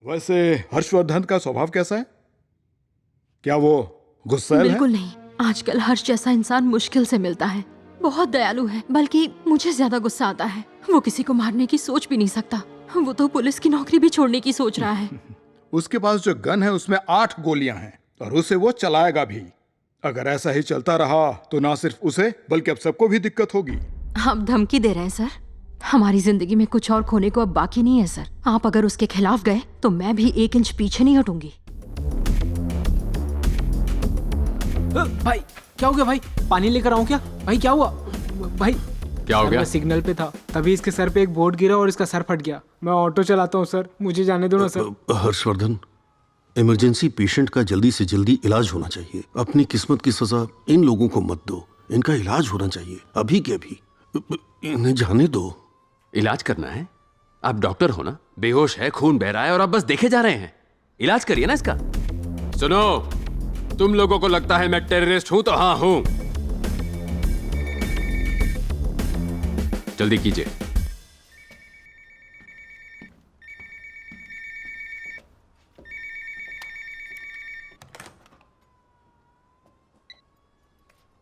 वैसे हर्षवर्धन का स्वभाव कैसा है? क्या वो गुस्सैल है? बिल्कुल नहीं। आजकल हर्ष जैसा इंसान मुश्किल से मिलता है। बहुत दयालु है, बल्कि मुझे ज्यादा गुस्सा आता है। वो किसी को मारने की सोच भी नहीं सकता। वो तो पुलिस की नौकरी भी छोड़ने की सोच रहा है। उसके पास जो गन है उसमें 8 गोलियां हैं और उसे वो चलाएगा भी। अगर ऐसा ही चलता रहा तो ना सिर्फ उसे बल्कि अब सबको भी दिक्कत होगी। आप धमकी दे रहे हैं सर? हमारी जिंदगी में कुछ और खोने को अब बाकी नहीं है सर। आप अगर उसके खिलाफ गए तो मैं भी 1 इंच पीछे नहीं हटूंगी। भाई क्या हो गया भाई? पानी लेकर आऊं क्या? भाई क्या हुआ? भाई क्या हो गया? मैं सिग्नल पे था, तभी इसके सर पे एक बोर्ड गिरा और इसका सर फट गया। मैं ऑटो चलाता हूँ सर, मुझे जाने दो ना सर। हर्षवर्धन, इमरजेंसी पेशेंट का जल्दी से जल्दी इलाज होना चाहिए। अपनी किस्मत की सजा इन लोगों को मत दो। इनका इलाज होना चाहिए अभी के अभी। इन्हें जाने दो। इलाज करना है? आप डॉक्टर हो ना? बेहोश है, खून बह रहा है और आप बस देखे जा रहे हैं। इलाज करिए ना इसका। सुनो, तुम लोगों को लगता है मैं टेररिस्ट हूं तो हाँ हूं। जल्दी कीजिए।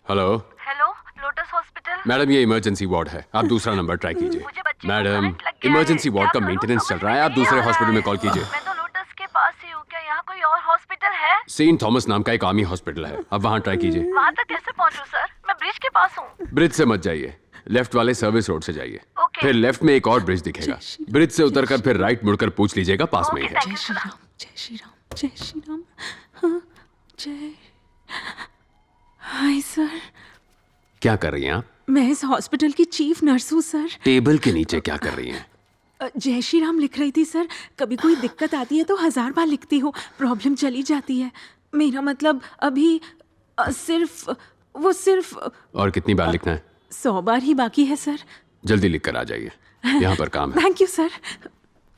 Hello hello, lotus hospital. Madam, ये इमरजेंसी वार्ड है। आप दूसरा नंबर ट्राई कीजिए। मुझे बच्चे को मैडम, करंट लग गया इमरजेंसी है। वार्ड का क्या करूं? मेंटेनेंस चल समझ रहा है। में आप नहीं दूसरे आ रहा हॉस्पिटल में है। कॉल कीजिए। मैं तो लोटस के पास ही हूँ। क्या यहाँ कोई और हॉस्पिटल है? सेंट थॉमस नाम का एक आर्मी हॉस्पिटल है, आप वहां ट्राई कीजिए। वहाँ तक कैसे पहुँचूं सर? मैं ब्रिज के पास हूँ। ब्रिज से मत जाइए, लेफ्ट वाले सर्विस रोड से जाइए। ओके। फिर लेफ्ट में एक और ब्रिज दिखेगा। ब्रिज से उतरकर फिर राइट मुड़कर पूछ लीजिएगा, पास में ही है। जय श्री राम, जय श्री राम, जय श्री राम। हाँ, जय। हाय सर, क्या कर रही हैं आप? मैं इस हॉस्पिटल की चीफ नर्स हूँ सर। टेबल के नीचे क्या कर रही हैं? जय श्री राम लिख रही थी सर। कभी कोई दिक्कत आती है तो 1000 बार लिखती हूँ, प्रॉब्लम चली जाती है। मेरा मतलब अभी सिर्फ और कितनी बार लिखना है? 100 बार ही बाकी है सर। जल्दी लिख कर आ जाइए, यहाँ पर काम है। Thank you sir.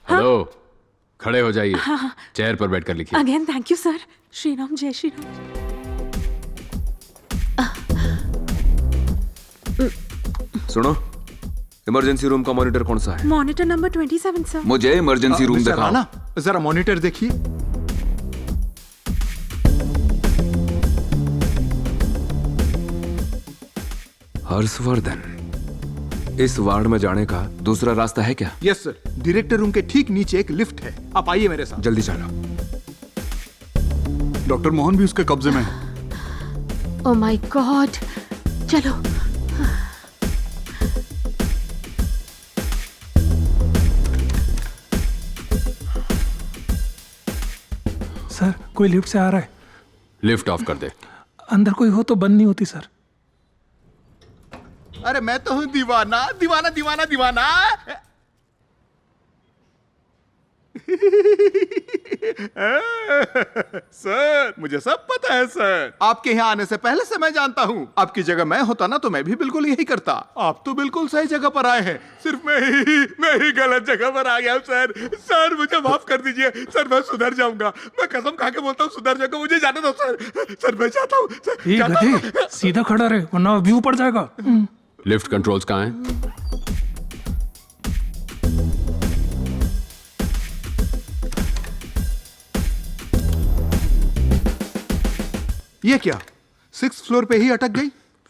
हेलो, खड़े हो जाइए। चेयर पर बैठकर लिखिए। Again thank you sir. Shri Ram, जय श्री राम। सुनो, इमरजेंसी रूम का मॉनिटर कौन सा है? Monitor number 27 sir. मुझे इमरजेंसी रूम मिस्टर दिखाओ। राणा, जरा मॉनिटर देखिए। हर्षवर्धन, इस वार्ड में जाने का दूसरा रास्ता है क्या? यस सर, डायरेक्टर रूम के ठीक नीचे एक लिफ्ट है। आप आइए मेरे साथ। जल्दी चलो। डॉक्टर मोहन भी उसके कब्जे में है। ओह माय गॉड, चलो। सर कोई लिफ्ट से आ रहा है। लिफ्ट ऑफ कर दे। अंदर कोई हो तो बंद नहीं होती सर। अरे मैं तो हूँ दीवाना दीवाना दीवाना दीवाना। सर, मुझे सब पता है सर। आपके यहाँ आने से पहले से मैं जानता हूँ। आपकी जगह मैं होता ना तो मैं भी बिल्कुल यही करता। आप तो बिल्कुल सही जगह पर आए हैं। सिर्फ मैं ही गलत जगह पर आ गया सर। सर मुझे माफ कर दीजिए सर, मैं सुधर जाऊंगा। मैं कसम खा के बोलता हूँ सुधर जाऊंगा। मुझे जाने दो सर। सर मैं चाहता हूँ सर, ये चाहता हूँ। गधे, सीधा खड़ा रहे वरना व्यू पड़ जाएगा। लिफ्ट कंट्रोल्स कहाँ हैं? ये क्या 6th फ्लोर पे ही अटक गई?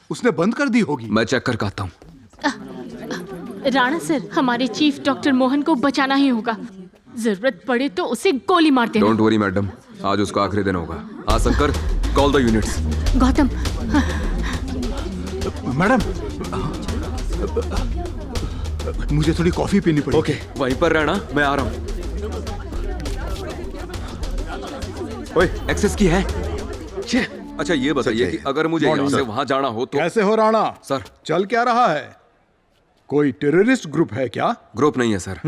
उसने बंद कर दी होगी। मैं चेक करके आता हूँ। राणा सर, हमारे चीफ डॉक्टर मोहन को बचाना ही होगा। जरूरत पड़े तो उसे गोली मार देना। डोंट वरी मैडम, आज उसका आखिरी दिन होगा। हाँ Shankar, call the units. Gautam, madam, मुझे थोड़ी कॉफी पीनी पड़ेगी। ओके, वहीं पर रहना, मैं आ रहा हूँ। ओए, एक्सेस की है? अच्छा ये बताइए कि अगर मुझे यहाँ से वहां जाना हो तो? कैसे हो राणा? सर, चल क्या रहा है? कोई टेररिस्ट ग्रुप है क्या? ग्रुप नहीं है सर,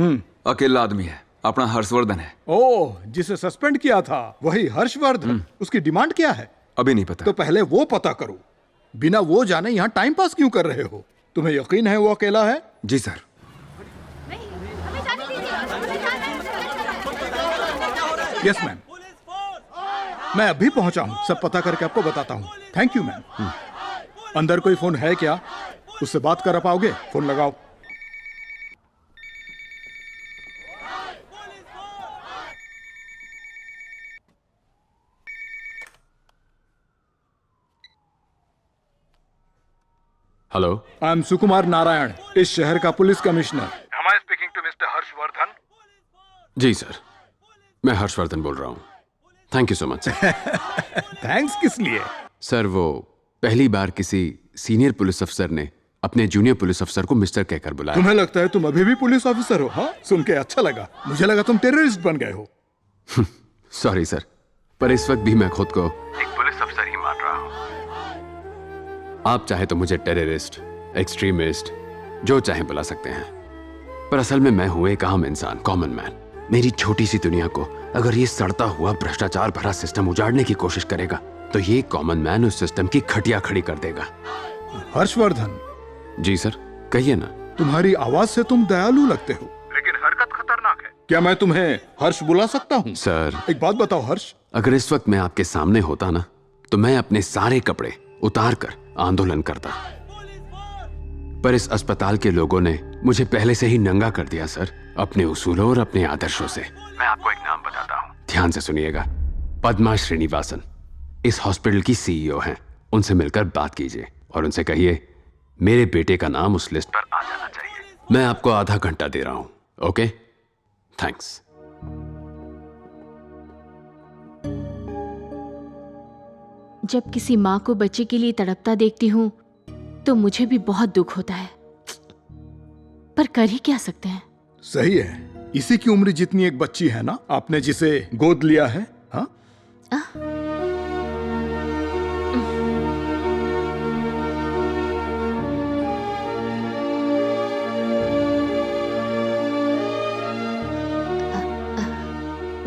अकेला आदमी है। अपना हर्षवर्धन है। ओह, जिसे सस्पेंड किया था वही हर्षवर्धन। उसकी डिमांड क्या है? अभी नहीं पता। तो पहले वो पता करो। बिना वो जाने यहाँ टाइम पास क्यों कर रहे हो? तुम्हें यकीन है वो अकेला है? जी सर। यस मैम, मैं अभी पहुंचा हूँ। सब पता करके आपको बताता हूँ। Thank you ma'am. अंदर कोई फोन है क्या? उससे बात कर पाओगे? फोन लगाओ। Hello, I am Sukumar Narayan, इस शहर का police commissioner. Am I speaking to Mr. Harshvardhan? जी सर, मैं हर्षवर्धन बोल रहा हूँ। Thank you so much sir. Thanks किस लिए? सर, वो पहली बार किसी सीनियर पुलिस अफसर ने अपने जूनियर पुलिस अफसर को मिस्टर कहकर बुलाया। तुम्हें लगता है तुम अभी भी पुलिस ऑफिसर हो? हाँ, सुन के अच्छा लगा। मुझे लगा तुम टेररिस्ट बन गए हो। सॉरी सर, पर इस वक्त भी मैं खुद को एक पुलिस अफसर ही मान रहा हूँ। आप चाहे तो मुझे टेररिस्ट, एक्सट्रीमिस्ट, जो चाहे बुला सकते हैं, पर असल में मैं हूं एक आम इंसान, कॉमन मैन। मेरी छोटी सी दुनिया को अगर ये सड़ता हुआ भ्रष्टाचार भरा सिस्टम उजाड़ने की कोशिश करेगा तो ये कॉमन मैन उस सिस्टम की खटिया खड़ी कर देगा। हर्षवर्धन। जी सर, कहिए ना। तुम्हारी आवाज से तुम दयालु लगते हो, लेकिन हरकत खतरनाक है। क्या मैं तुम्हें हर्ष बुला सकता हूँ? सर, एक बात बताओ हर्ष, अगर इस वक्त मैं आपके सामने होता ना तो मैं अपने सारे कपड़े उतार कर आंदोलन करता, पर इस अस्पताल के लोगों ने मुझे पहले से ही नंगा कर दिया सर, अपने उसूलों और अपने आदर्शों से। मैं आपको एक नाम बताता हूँ, ध्यान से सुनिएगा। पद्मा श्रीनिवासन इस हॉस्पिटल की सीईओ हैं। उनसे मिलकर बात कीजिए और उनसे कहिए मेरे बेटे का नाम उस लिस्ट पर आ जाना चाहिए। मैं आपको आधा घंटा दे रहा हूं। Okay, thanks. जब किसी माँ को बच्चे के लिए तड़पता देखती हूँ तो मुझे भी बहुत दुख होता है, पर कर ही क्या सकते हैं। सही है, इसी की उम्र जितनी एक बच्ची है ना, आपने जिसे गोद लिया है। हाँ,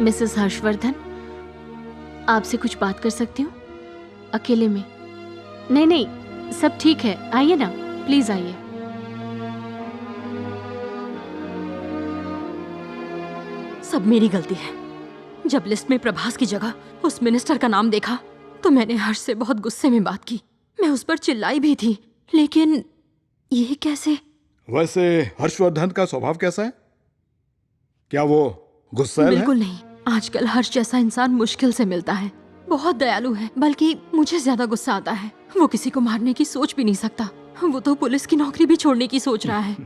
मिसेस हर्षवर्धन, आपसे कुछ बात कर सकती हूँ अकेले में? नहीं नहीं, सब ठीक है, आइए ना, प्लीज आइए। सब मेरी गलती है। जब लिस्ट में प्रभास की जगह उस मिनिस्टर का नाम देखा तो मैंने हर्ष से बहुत गुस्से में बात की। मैं उस पर चिल्लाई भी थी, लेकिन ये कैसे? वैसे हर्षवर्धन का स्वभाव कैसा है? क्या वो गुस्सैल है? बिल्कुल नहीं। आजकल हर्ष जैसा इंसान मुश्किल से मिलता है। बहुत दयालु है, बल्कि मुझे ज्यादा गुस्सा आता है। वो किसी को मारने की सोच भी नहीं सकता। वो तो पुलिस की नौकरी भी छोड़ने की सोच रहा है।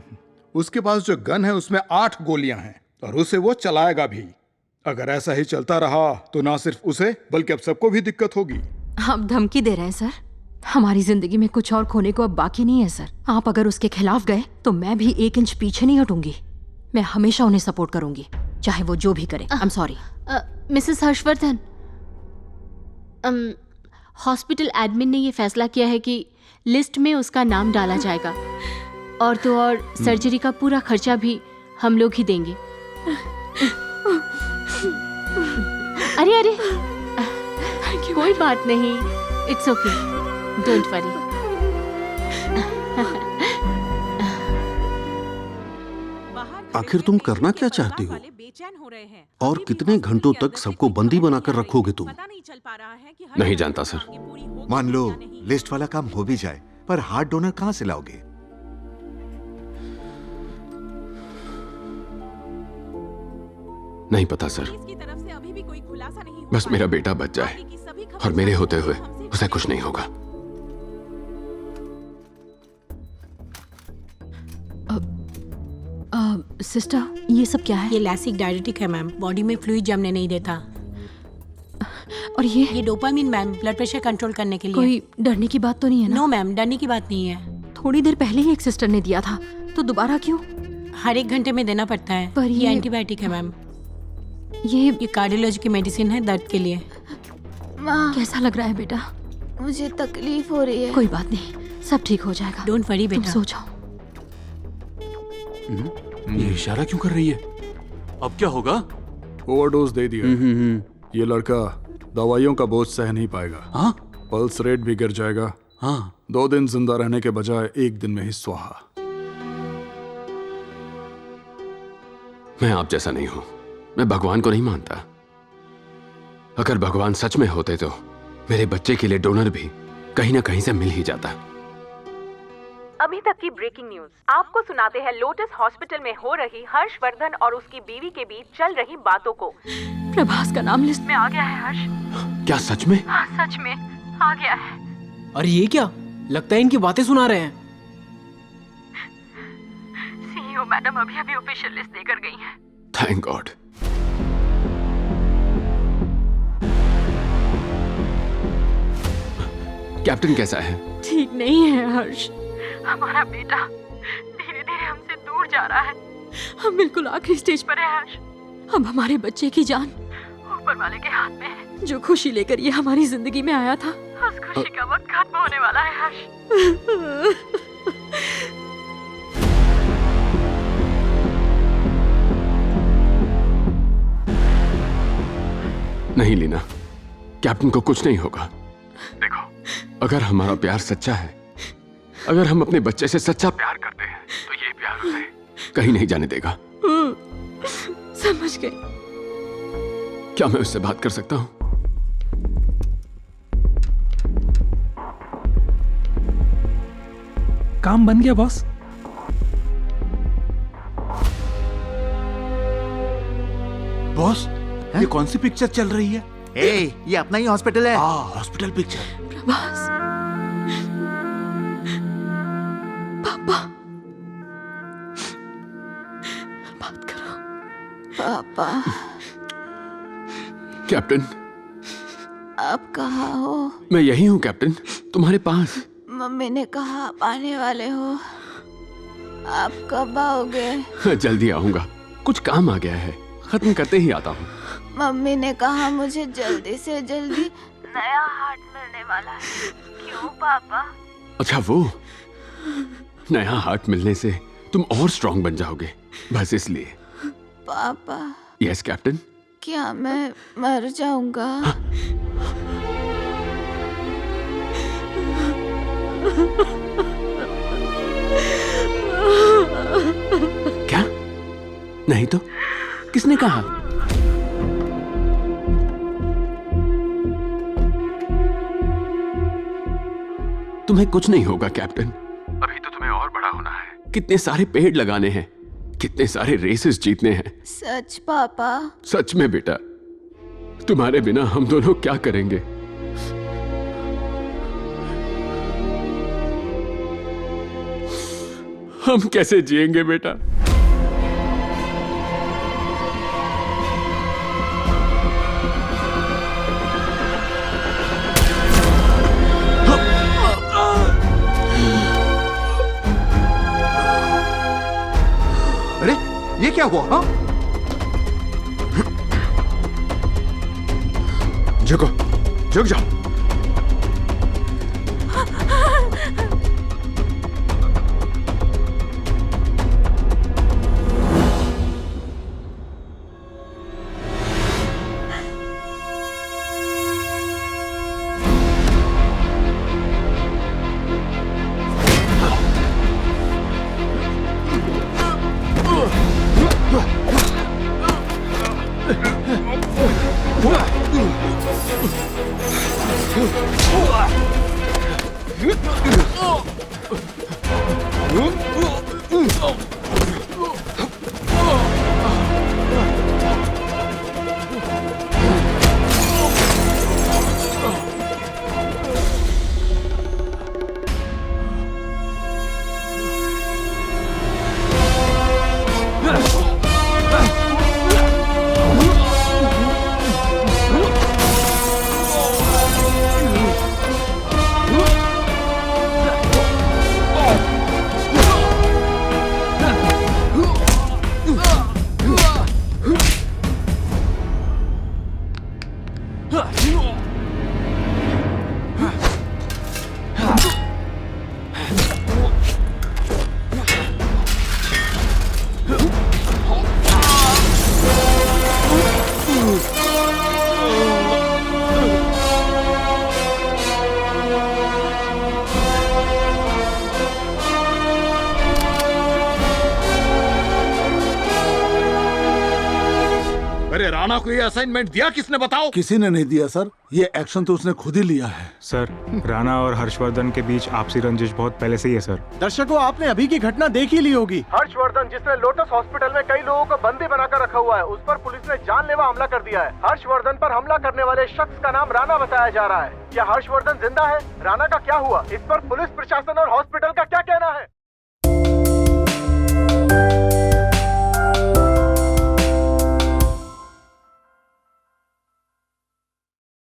उसके पास जो गन है उसमें 8 गोलियां हैं और उसे वो चलाएगा भी। अगर ऐसा ही चलता रहा तो ना सिर्फ उसे बल्कि अब सबको भी दिक्कत होगी। आप धमकी दे रहे हैं सर? हमारी जिंदगी में कुछ और खोने को अब बाकी नहीं है सर। आप अगर उसके खिलाफ गए तो मैं भी 1 इंच पीछे नहीं हटूंगी। मैं हमेशा उन्हें सपोर्ट करूंगी, चाहे वो जो भी करे। I am sorry. Mrs Harshvardhan, hospital admin ने ये फैसला किया है कि लिस्ट में उसका नाम डाला जाएगा, और तो और सर्जरी का पूरा खर्चा भी हम लोग ही देंगे। अरे अरे, कोई बात नहीं, इट्स ओके, डोंट वरी। आखिर तुम करना क्या चाहती हो? और कितने घंटों तक सबको बंदी बनाकर रखोगे तुम? नहीं जानता सर। मान लो लिस्ट वाला काम हो भी जाए, पर हार्ट डोनर कहां से लाओगे? नहीं पता सर, बस मेरा बेटा बच जाए और मेरे होते हुए उसे कुछ नहीं होगा। सिस्टर, ये सब क्या है? ये लैसिक डायरेटिक है मैम, बॉडी में फ्लूइड जमने नहीं देता। और ये dopamine ma'am, blood pressure control करने के लिए। कोई डरने की बात तो नहीं है ना? नो मैम, डरने की बात नहीं है। थोड़ी देर पहले ही एक सिस्टर ने दिया था, तो दोबारा क्यों? हर 1 घंटे में देना पड़ता है। पर ये एंटीबायोटिक है मैम। ये कार्डियोलॉजी की मेडिसिन है दर्द के लिए। कैसा लग रहा है बेटा? मुझे तकलीफ हो रही है। कोई बात नहीं, सब ठीक हो जाएगा। डोंट वरी बेटा, सो जाओ। ये इशारा क्यों कर रही है? अब क्या होगा? ओवरडोज दे दिया। ये लड़का दवाइयों का बोझ सह नहीं पाएगा। हाँ? पल्स रेट भी गिर जाएगा। हाँ। 2 दिन जिंदा रहने के बजाय 1 दिन में ही स्वाहा। मैं आप जैसा नहीं हूं। मैं भगवान को नहीं मानता। अगर भगवान सच में होते तो मेरे बच्चे के लिए डोनर भी कहीं ना कहीं से मिल ही जाता। अभी तक की ब्रेकिंग न्यूज आपको सुनाते हैं लोटस हॉस्पिटल में हो रही हर्षवर्धन और उसकी बीवी के बीच चल रही बातों को। प्रभास का नाम लिस्ट में आ गया है हर्ष। क्या सच में? हाँ, सच में आ गया है। अरे ये क्या? लगता है इनकी बातें सुना रहे हैं। मैडम अभी अभी ऑफिशियल लिस्ट देकर गई हैं। Thank God. कैप्टन कैसा है? ठीक नहीं है हर्ष। हमारा बेटा धीरे धीरे हमसे दूर जा रहा है। हम बिल्कुल आखिरी स्टेज पर है हर्ष। अब हमारे बच्चे की जान ऊपर वाले के हाथ में है। जो खुशी लेकर ये हमारी जिंदगी में आया था, उस खुशी का वक्त खत्म होने वाला है हर्ष। नहीं लीना, कैप्टन को कुछ नहीं होगा। देखो, अगर हमारा प्यार सच्चा है, अगर हम अपने बच्चे से सच्चा प्यार करते हैं, तो ये प्यार उसे कहीं नहीं जाने देगा। समझ गए। क्या मैं उससे बात कर सकता हूँ? काम बन गया बॉस। बॉस, ये कौन सी पिक्चर चल रही है? ये अपना ही हॉस्पिटल है। Hospital picture. प्रभास, पापा, बात करो। पापा, कैप्टन, आप कहाँ हो? मैं यही हूँ कैप्टन, तुम्हारे पास। मम्मी ने कहा आप आने वाले हो। आप कब आओगे? जल्दी आऊंगा, कुछ काम आ गया है, खत्म करते ही आता हूँ। मम्मी ने कहा मुझे जल्दी से जल्दी नया हार्ट मिलने वाला है। क्यों पापा? अच्छा, वो नया हार्ट मिलने से तुम और स्ट्रांग बन जाओगे, बस इसलिए। पापा, यस कैप्टन। क्या मैं मर जाऊंगा? क्या? नहीं तो किसने कहा? तुम्हें कुछ नहीं होगा कैप्टन, अभी तो तुम्हें और बड़ा होना है। कितने सारे पेड़ लगाने हैं, कितने सारे रेसेस जीतने हैं। सच पापा? सच में बेटा, तुम्हारे बिना हम दोनों क्या करेंगे? हम कैसे जिएंगे बेटा? अरे, ये क्या हुआ? हाँ? झुको, झुक जाओ। अरे राणा को ये असाइनमेंट दिया किसने, बताओ? किसी ने नहीं दिया सर, ये एक्शन तो उसने खुद ही लिया है। सर, राणा और हर्षवर्धन के बीच आपसी रंजिश बहुत पहले से ही है सर। दर्शकों, आपने अभी की घटना देख ही ली होगी। हर्षवर्धन, जिसने लोटस हॉस्पिटल में कई लोगों को बंदी बनाकर रखा हुआ है, उस पर पुलिस ने जानलेवा हमला कर दिया है। हर्षवर्धन पर हमला करने वाले शख्स का नाम राणा बताया जा रहा है। क्या हर्षवर्धन जिंदा है? राणा का क्या हुआ? इस पर पुलिस प्रशासन और